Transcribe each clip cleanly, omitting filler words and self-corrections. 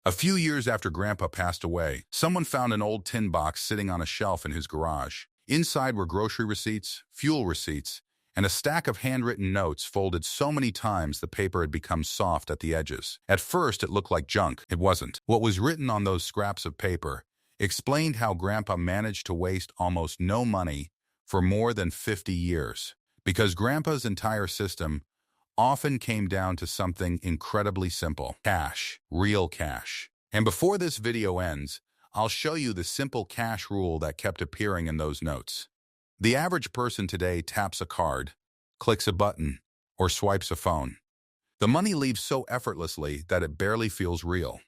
A few years after Grandpa passed away, someone found an old tin box sitting on a shelf in his garage. Inside were grocery receipts, fuel receipts, and a stack of handwritten notes folded so many times the paper had become soft at the edges. At first, it looked like junk. It wasn't. What was written on those scraps of paper explained how Grandpa managed to waste almost no money for more than 50 years. Because Grandpa's entire system often came down to something incredibly simple: cash, real cash. And before this video ends, I'll show you the simple cash rule that kept appearing in those notes. The average person today taps a card, clicks a button, or swipes a phone. The money leaves so effortlessly that it barely feels real.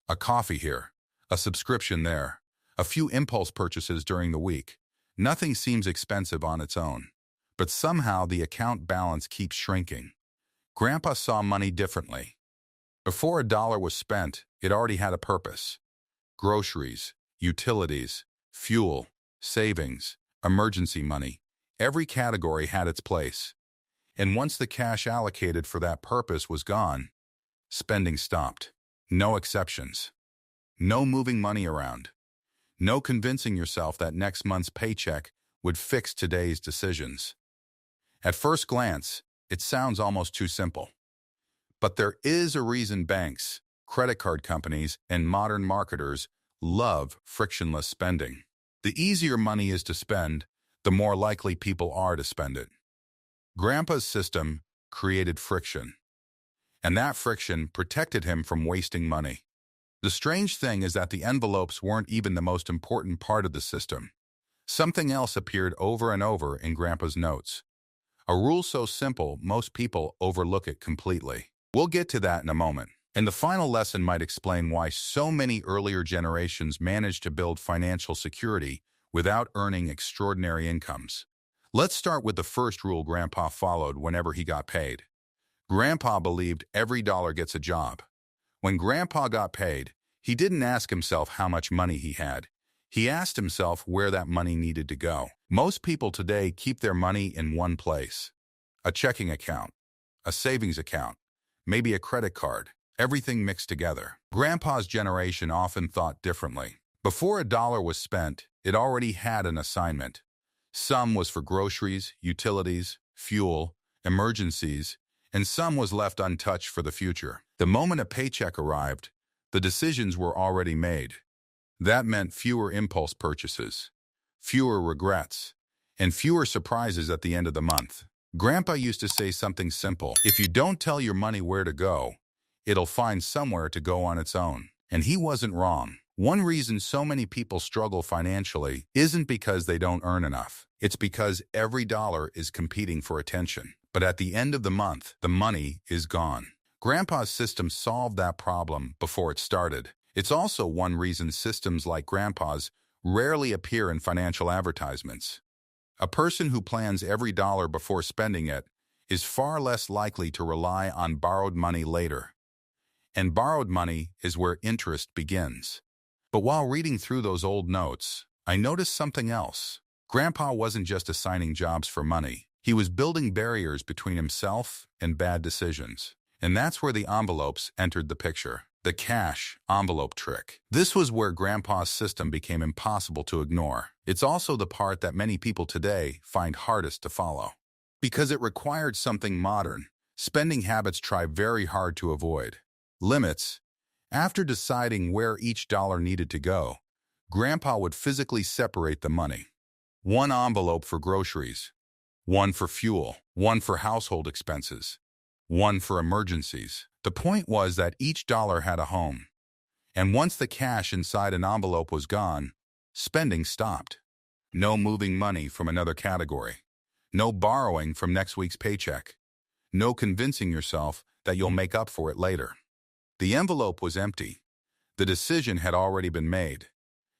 A coffee here, a subscription there, a few impulse purchases during the week. Nothing seems expensive on its own, but somehow the account balance keeps shrinking. Grandpa saw money differently. Before a dollar was spent, it already had a purpose. Groceries, utilities, fuel, savings, emergency money. Every category had its place. And once the cash allocated for that purpose was gone, spending stopped. No exceptions. No moving money around. No convincing yourself that next month's paycheck would fix today's decisions. At first glance, it sounds almost too simple. But there is a reason banks, credit card companies, and modern marketers love frictionless spending. The easier money is to spend, the more likely people are to spend it. Grandpa's system created friction, and that friction protected him from wasting money. The strange thing is that the envelopes weren't even the most important part of the system. Something else appeared over and over in Grandpa's notes. A rule so simple, most people overlook it completely. We'll get to that in a moment. And the final lesson might explain why so many earlier generations managed to build financial security without earning extraordinary incomes. Let's start with the first rule Grandpa followed whenever he got paid. Grandpa believed every dollar gets a job. When Grandpa got paid, he didn't ask himself how much money he had. He asked himself where that money needed to go. Most people today keep their money in one place: a checking account, a savings account, maybe a credit card, everything mixed together. Grandpa's generation often thought differently. Before a dollar was spent, it already had an assignment. Some was for groceries, utilities, fuel, emergencies, and some was left untouched for the future. The moment a paycheck arrived, the decisions were already made. That meant fewer impulse purchases, fewer regrets, and fewer surprises at the end of the month. Grandpa used to say something simple: if you don't tell your money where to go, it'll find somewhere to go on its own. And he wasn't wrong. One reason so many people struggle financially isn't because they don't earn enough. It's because every dollar is competing for attention. But at the end of the month, the money is gone. Grandpa's system solved that problem before it started. It's also one reason systems like Grandpa's rarely appear in financial advertisements. A person who plans every dollar before spending it is far less likely to rely on borrowed money later. And borrowed money is where interest begins. But while reading through those old notes, I noticed something else. Grandpa wasn't just assigning jobs for money. He was building barriers between himself and bad decisions. And that's where the envelopes entered the picture. The cash envelope trick. This was where Grandpa's system became impossible to ignore. It's also the part that many people today find hardest to follow. Because it required something modern, spending habits try very hard to avoid. Limits. After deciding where each dollar needed to go, Grandpa would physically separate the money. One envelope for groceries, one for fuel, one for household expenses, one for emergencies. The point was that each dollar had a home. And once the cash inside an envelope was gone, spending stopped. No moving money from another category. No borrowing from next week's paycheck. No convincing yourself that you'll make up for it later. The envelope was empty. The decision had already been made.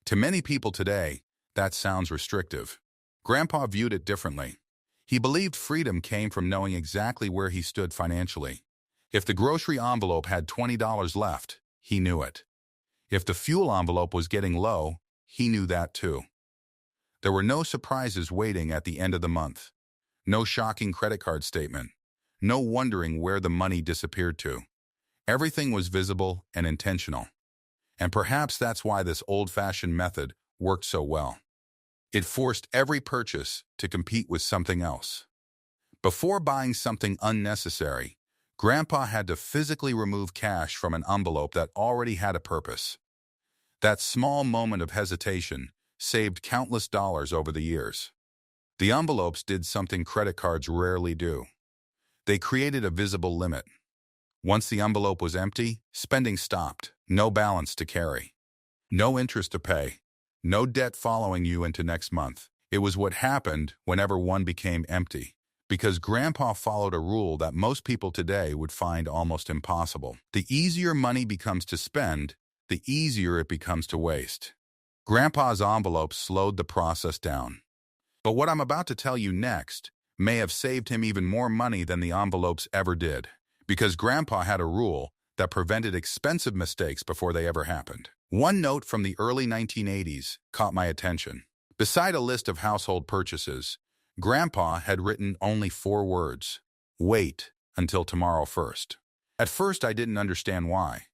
To many people today, that sounds restrictive. Grandpa viewed it differently. He believed freedom came from knowing exactly where he stood financially. If the grocery envelope had $20 left, he knew it. If the fuel envelope was getting low, he knew that too. There were no surprises waiting at the end of the month. No shocking credit card statement. No wondering where the money disappeared to. Everything was visible and intentional. And perhaps that's why this old-fashioned method worked so well. It forced every purchase to compete with something else. Before buying something unnecessary, Grandpa had to physically remove cash from an envelope that already had a purpose. That small moment of hesitation saved countless dollars over the years. The envelopes did something credit cards rarely do. They created a visible limit. Once the envelope was empty, spending stopped. No balance to carry. No interest to pay. No debt following you into next month. It was what happened whenever one became empty. Because Grandpa followed a rule that most people today would find almost impossible. The easier money becomes to spend, the easier it becomes to waste. Grandpa's envelopes slowed the process down. But what I'm about to tell you next may have saved him even more money than the envelopes ever did. Because Grandpa had a rule that prevented expensive mistakes before they ever happened. One note from the early 1980s caught my attention. Beside a list of household purchases, Grandpa had written only 4 words: wait until tomorrow first. At first, I didn't understand why.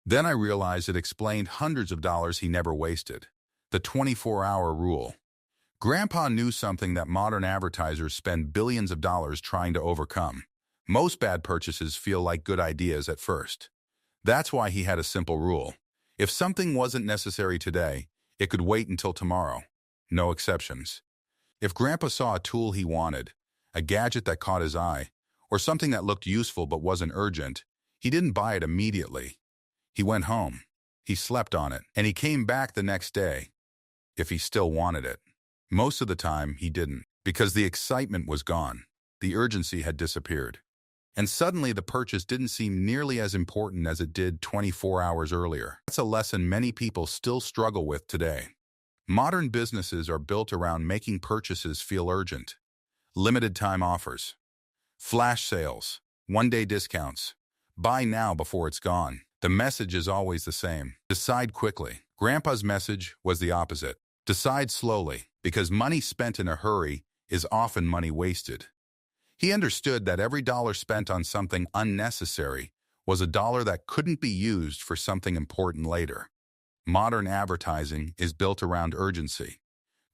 Then I realized it explained hundreds of dollars he never wasted. The 24-hour rule. Grandpa knew something that modern advertisers spend billions of dollars trying to overcome. Most bad purchases feel like good ideas at first. That's why he had a simple rule. If something wasn't necessary today, it could wait until tomorrow. No exceptions. If Grandpa saw a tool he wanted, a gadget that caught his eye, or something that looked useful but wasn't urgent, he didn't buy it immediately. He went home. He slept on it, and he came back the next day, if he still wanted it. Most of the time, he didn't, because the excitement was gone. The urgency had disappeared. And suddenly the purchase didn't seem nearly as important as it did 24 hours earlier. That's a lesson many people still struggle with today. Modern businesses are built around making purchases feel urgent. Limited time offers, flash sales, one-day discounts. Buy now before it's gone. The message is always the same. Decide quickly. Grandpa's message was the opposite. Decide slowly, because money spent in a hurry is often money wasted. He understood that every dollar spent on something unnecessary was a dollar that couldn't be used for something important later. Modern advertising is built around urgency.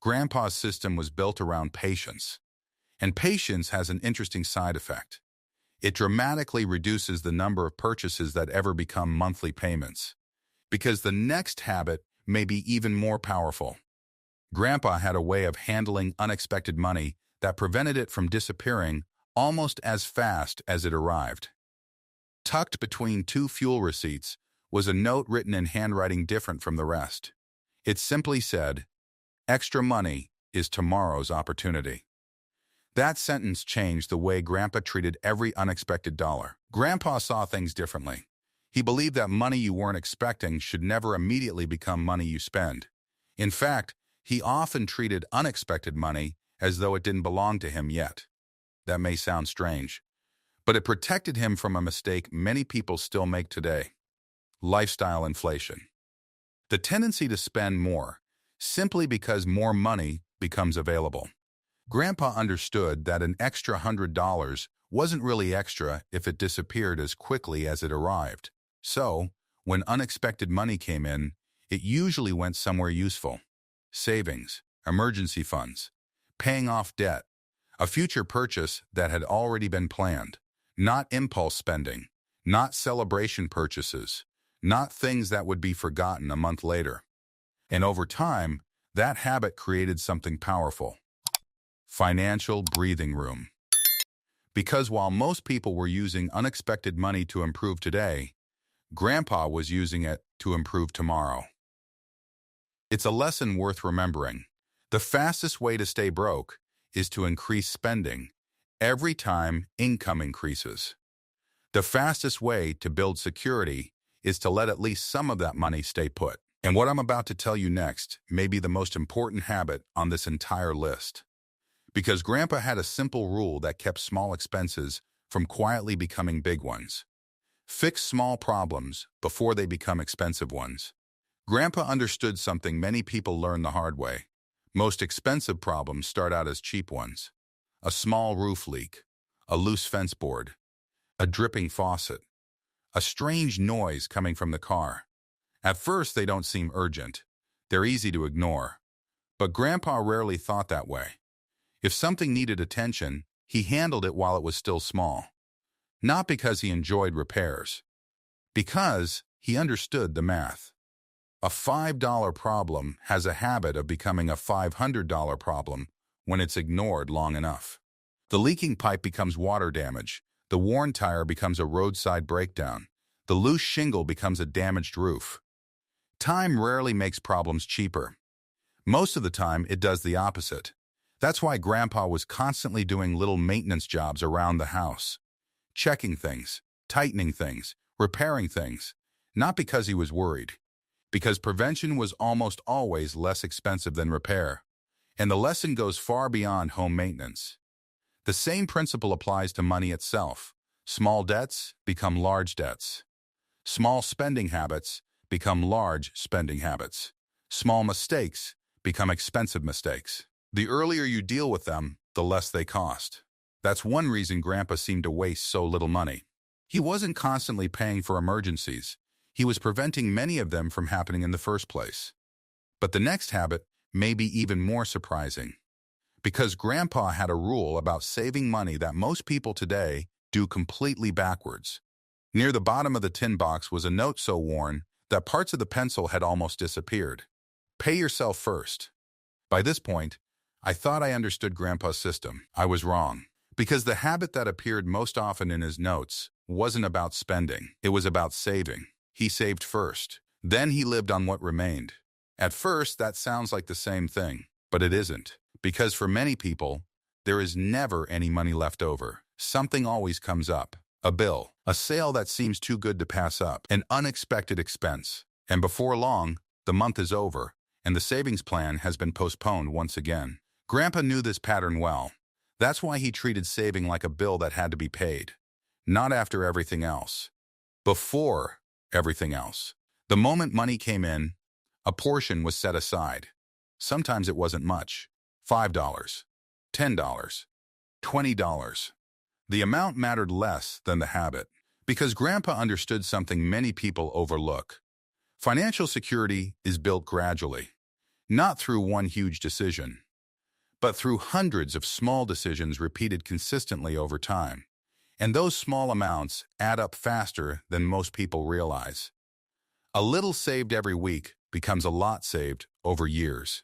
Grandpa's system was built around patience. And patience has an interesting side effect. It dramatically reduces the number of purchases that ever become monthly payments. Because the next habit may be even more powerful. Grandpa had a way of handling unexpected money that prevented it from disappearing almost as fast as it arrived. Tucked between 2 fuel receipts was a note written in handwriting different from the rest. It simply said, "Extra money is tomorrow's opportunity." That sentence changed the way Grandpa treated every unexpected dollar. Grandpa saw things differently. He believed that money you weren't expecting should never immediately become money you spend. In fact, he often treated unexpected money as though it didn't belong to him yet. That may sound strange, but it protected him from a mistake many people still make today: lifestyle inflation. The tendency to spend more, simply because more money becomes available. Grandpa understood that an extra $100 wasn't really extra if it disappeared as quickly as it arrived. So, when unexpected money came in, it usually went somewhere useful. Savings, emergency funds, paying off debt, a future purchase that had already been planned. Not impulse spending, not celebration purchases, not things that would be forgotten a month later. And over time, that habit created something powerful: financial breathing room. Because while most people were using unexpected money to improve today, Grandpa was using it to improve tomorrow. It's a lesson worth remembering. The fastest way to stay broke is to increase spending every time income increases. The fastest way to build security is to let at least some of that money stay put. And what I'm about to tell you next may be the most important habit on this entire list. Because Grandpa had a simple rule that kept small expenses from quietly becoming big ones. Fix small problems before they become expensive ones. Grandpa understood something many people learn the hard way. Most expensive problems start out as cheap ones. A small roof leak, a loose fence board, a dripping faucet, a strange noise coming from the car. At first, they don't seem urgent. They're easy to ignore. But Grandpa rarely thought that way. If something needed attention, he handled it while it was still small. Not because he enjoyed repairs. Because he understood the math. A $5 problem has a habit of becoming a $500 problem when it's ignored long enough. The leaking pipe becomes water damage. The worn tire becomes a roadside breakdown. The loose shingle becomes a damaged roof. Time rarely makes problems cheaper. Most of the time, it does the opposite. That's why Grandpa was constantly doing little maintenance jobs around the house. Checking things, tightening things, repairing things. Not because he was worried. Because prevention was almost always less expensive than repair. And the lesson goes far beyond home maintenance. The same principle applies to money itself. Small debts become large debts. Small spending habits become large spending habits. Small mistakes become expensive mistakes. The earlier you deal with them, the less they cost. That's one reason Grandpa seemed to waste so little money. He wasn't constantly paying for emergencies. He was preventing many of them from happening in the first place. But the next habit may be even more surprising. Because Grandpa had a rule about saving money that most people today do completely backwards. Near the bottom of the tin box was a note so worn that parts of the pencil had almost disappeared. Pay yourself first. By this point, I thought I understood Grandpa's system. I was wrong. Because the habit that appeared most often in his notes wasn't about spending. It was about saving. He saved first. Then he lived on what remained. At first, that sounds like the same thing, but it isn't. Because for many people, there is never any money left over. Something always comes up. A bill, a sale that seems too good to pass up, an unexpected expense. And before long, the month is over, and the savings plan has been postponed once again. Grandpa knew this pattern well. That's why he treated saving like a bill that had to be paid. Not after everything else. Before everything else. The moment money came in, a portion was set aside. Sometimes it wasn't much. $5, $10, $20. The amount mattered less than the habit, because Grandpa understood something many people overlook. Financial security is built gradually, not through one huge decision, but through hundreds of small decisions repeated consistently over time. And those small amounts add up faster than most people realize. A little saved every week becomes a lot saved over years.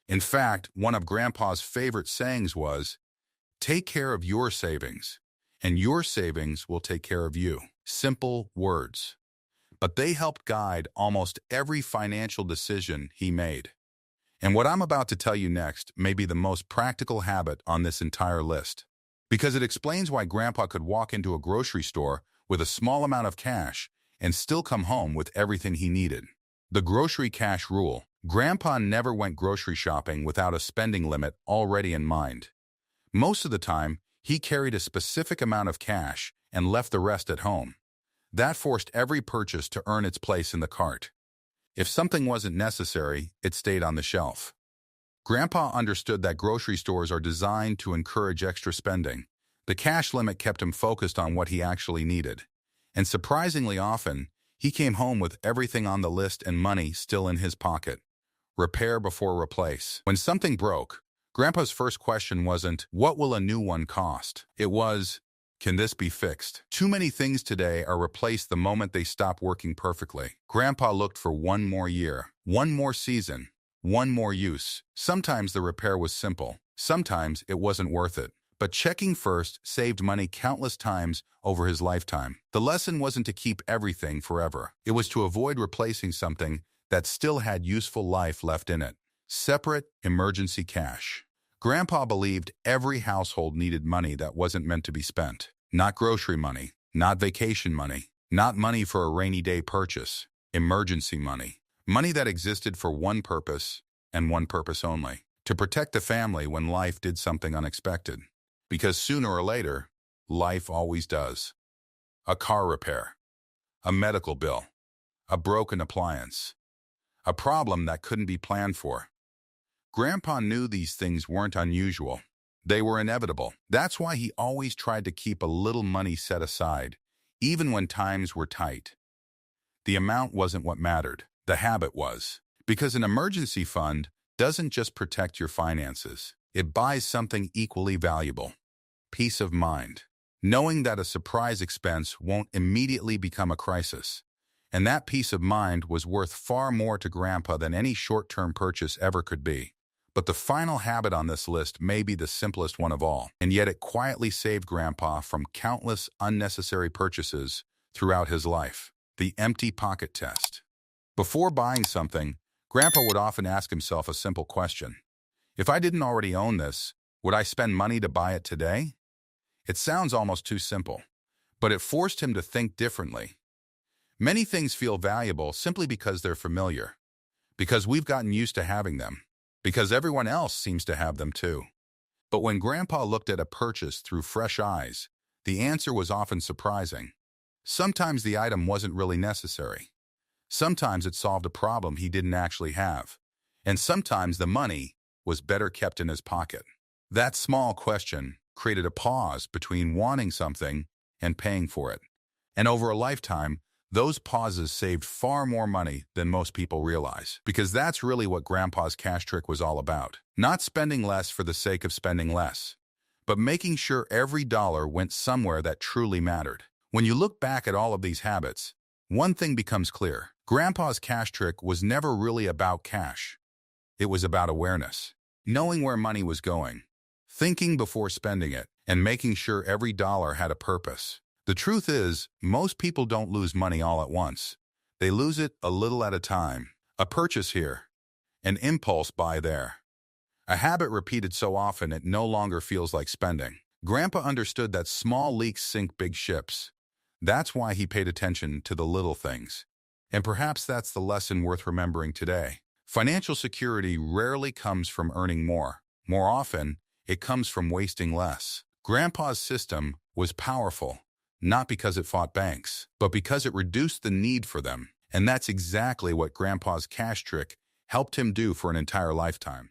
In fact, one of Grandpa's favorite sayings was, "Take care of your savings, and your savings will take care of you." Simple words. But they helped guide almost every financial decision he made. And what I'm about to tell you next may be the most practical habit on this entire list, because it explains why Grandpa could walk into a grocery store with a small amount of cash and still come home with everything he needed. The grocery cash rule. Grandpa never went grocery shopping without a spending limit already in mind. Most of the time, he carried a specific amount of cash and left the rest at home. That forced every purchase to earn its place in the cart. If something wasn't necessary, it stayed on the shelf. Grandpa understood that grocery stores are designed to encourage extra spending. The cash limit kept him focused on what he actually needed. And surprisingly often, he came home with everything on the list and money still in his pocket. Repair before replace. When something broke, Grandpa's first question wasn't, "What will a new one cost?" It was, "Can this be fixed?" Too many things today are replaced the moment they stop working perfectly. Grandpa looked for one more year, one more season, one more use. Sometimes the repair was simple. Sometimes it wasn't worth it. But checking first saved money countless times over his lifetime. The lesson wasn't to keep everything forever. It was to avoid replacing something that still had useful life left in it. Separate emergency cash. Grandpa believed every household needed money that wasn't meant to be spent. Not grocery money, not vacation money, not money for a rainy day purchase. Emergency money. Money that existed for one purpose and one purpose only. To protect the family when life did something unexpected. Because sooner or later, life always does. A car repair. A medical bill. A broken appliance. A problem that couldn't be planned for. Grandpa knew these things weren't unusual. They were inevitable. That's why he always tried to keep a little money set aside, even when times were tight. The amount wasn't what mattered. The habit was. Because an emergency fund doesn't just protect your finances. It buys something equally valuable. Peace of mind. Knowing that a surprise expense won't immediately become a crisis. And that peace of mind was worth far more to Grandpa than any short-term purchase ever could be. But the final habit on this list may be the simplest one of all, and yet it quietly saved Grandpa from countless unnecessary purchases throughout his life. The empty pocket test. Before buying something, Grandpa would often ask himself a simple question. If I didn't already own this, would I spend money to buy it today? It sounds almost too simple, but it forced him to think differently. Many things feel valuable simply because they're familiar, because we've gotten used to having them, because everyone else seems to have them too. But when Grandpa looked at a purchase through fresh eyes, the answer was often surprising. Sometimes the item wasn't really necessary. Sometimes it solved a problem he didn't actually have. And sometimes the money was better kept in his pocket. That small question created a pause between wanting something and paying for it. And over a lifetime, those pauses saved far more money than most people realize. Because that's really what Grandpa's cash trick was all about. Not spending less for the sake of spending less, but making sure every dollar went somewhere that truly mattered. When you look back at all of these habits, one thing becomes clear. Grandpa's cash trick was never really about cash. It was about awareness. Knowing where money was going, thinking before spending it, and making sure every dollar had a purpose. The truth is, most people don't lose money all at once. They lose it a little at a time. A purchase here, an impulse buy there. A habit repeated so often it no longer feels like spending. Grandpa understood that small leaks sink big ships. That's why he paid attention to the little things. And perhaps that's the lesson worth remembering today. Financial security rarely comes from earning more. More often, it comes from wasting less. Grandpa's system was powerful, not because it fought banks, but because it reduced the need for them. And that's exactly what Grandpa's cash trick helped him do for an entire lifetime.